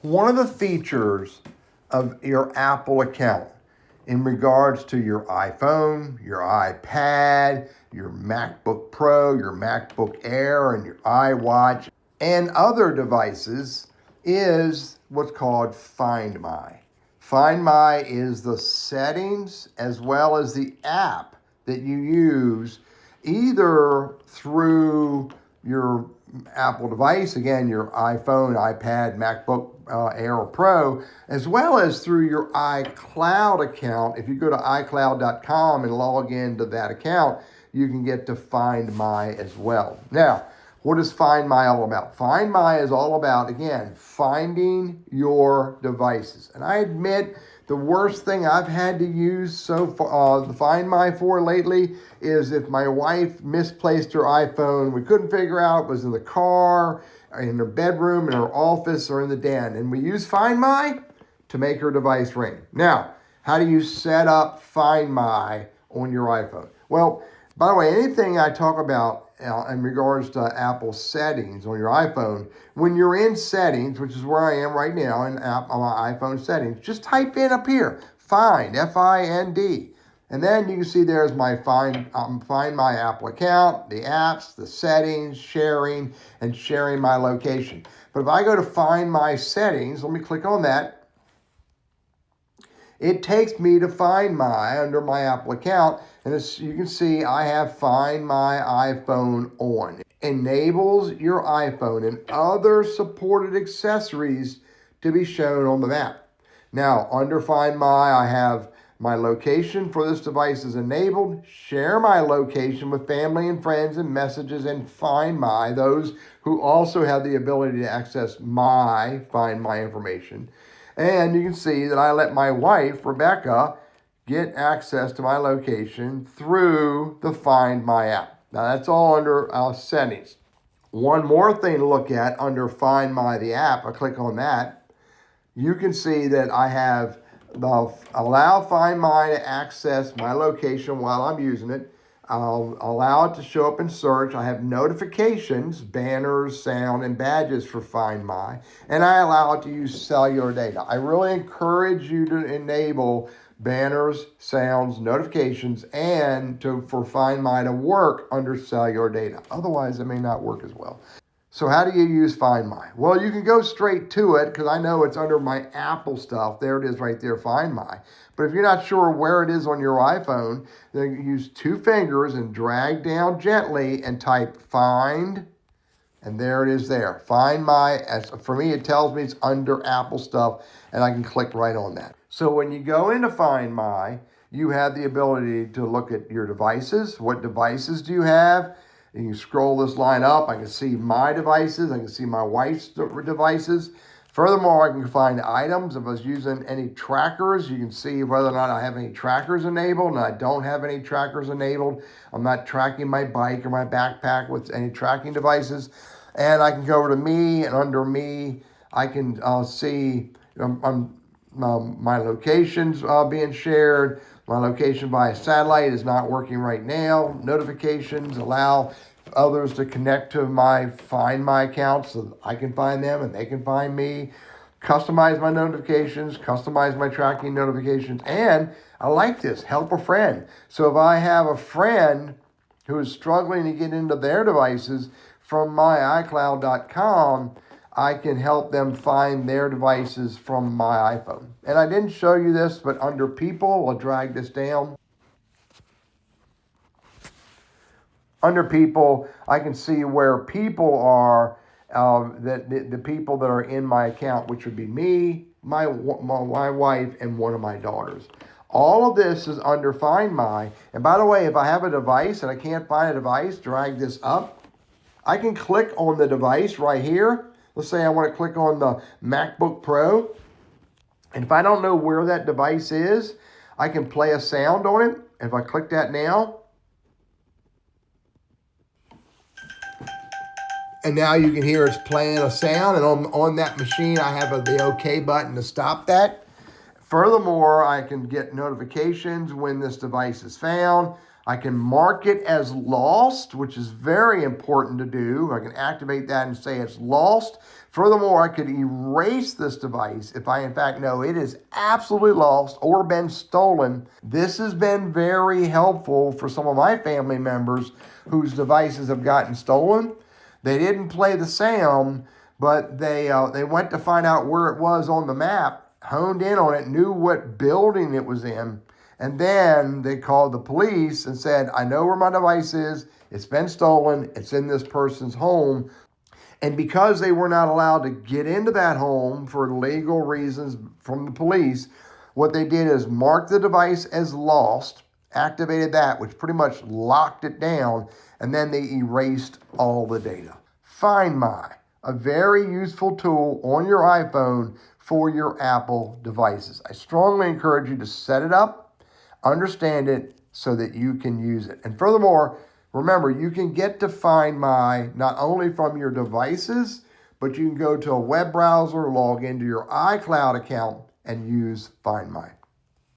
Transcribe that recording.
One of the features of your Apple account in regards to your iPhone, your iPad, your MacBook Pro, your MacBook Air, and your iWatch, and other devices is what's called Find My. Find My is the settings as well as the app that you use either through your Apple device, again, your iPhone, iPad, MacBook Air or Pro, as well as through your iCloud account. If you go to iCloud.com and log into that account, you can get to Find My as well. Now, what is Find My all about? Find My is all about, again, finding your devices. And I admit the worst thing I've had to use so far, the Find My for lately, is if my wife misplaced her iPhone, we couldn't figure out it was in the car, in her bedroom, in her office, or in the den. And we use Find My to make her device ring. Now, how do you set up Find My on your iPhone? Well, by the way, anything I talk about in regards to Apple settings on your iPhone, when you're in settings, which is where I am right now on my iPhone settings, just type in up here, Find, F-I-N-D. And then you can see there's my Find My Apple account, the apps, the settings, sharing, and sharing my location. But if I go to Find My settings, let me click on that. It takes me to Find My under my Apple account. And as you can see, I have Find My iPhone on. It enables your iPhone and other supported accessories to be shown on the map. Now, under Find My, I have my location for this device is enabled. Share my location with family and friends and messages, and Find My, those who also have the ability to access my Find My information. And you can see that I let my wife, Rebecca, get access to my location through the Find My app. Now that's all under settings. One more thing to look at under Find My, the app, I click on that. You can see that I have the allow Find My to access my location while I'm using it. I'll allow it to show up in search. I have notifications, banners, sound, and badges for Find My. And I allow it to use cellular data. I really encourage you to enable banners, sounds, notifications, and for Find My to work under cellular data. Otherwise, it may not work as well. So how do you use Find My? Well, you can go straight to it because I know it's under my Apple stuff. There it is right there, Find My. But if you're not sure where it is on your iPhone, then you use two fingers and drag down gently and type Find, and there it is there. Find My, as for me, it tells me it's under Apple stuff, and I can click right on that. So when you go into Find My, you have the ability to look at your devices. What devices do you have? And you scroll this line up. I can see my devices. I can see my wife's devices. Furthermore, I can find items. If I was using any trackers, you can see whether or not I have any trackers enabled, and I don't have any trackers enabled. I'm not tracking my bike or my backpack with any tracking devices. And I can go over to me, and under me, I can see my locations being shared. My location via satellite is not working right now. Notifications allow others to connect to my Find My account so that I can find them and they can find me. Customize my notifications, customize my tracking notifications, and I like this, help a friend. So if I have a friend who is struggling to get into their devices from my iCloud.com, I can help them find their devices from my iPhone. And I didn't show you this, but under People, I'll drag this down. Under People, I can see where people are, the people that are in my account, which would be me, my wife, and one of my daughters. All of this is under Find My. And by the way, if I have a device and I can't find a device, drag this up. I can click on the device right here. Let's say I want to click on the MacBook Pro. And if I don't know where that device is, I can play a sound on it. If I click that now, and now you can hear it's playing a sound. And on that machine, I have the OK button to stop that. Furthermore, I can get notifications when this device is found. I can mark it as lost, which is very important to do. I can activate that and say it's lost. Furthermore, I could erase this device if I in fact know it is absolutely lost or been stolen. This has been very helpful for some of my family members whose devices have gotten stolen. They didn't play the sound, but they went to find out where it was on the map, honed in on it, knew what building it was in, and then they called the police and said, I know where my device is. It's been stolen. It's in this person's home. And because they were not allowed to get into that home for legal reasons from the police, what they did is mark the device as lost, activated that, which pretty much locked it down, and then they erased all the data. Find My, a very useful tool on your iPhone for your Apple devices. I strongly encourage you to set it up, understand it, so that you can use it. And furthermore, remember, you can get to Find My not only from your devices, but you can go to a web browser, log into your iCloud account, and use Find My.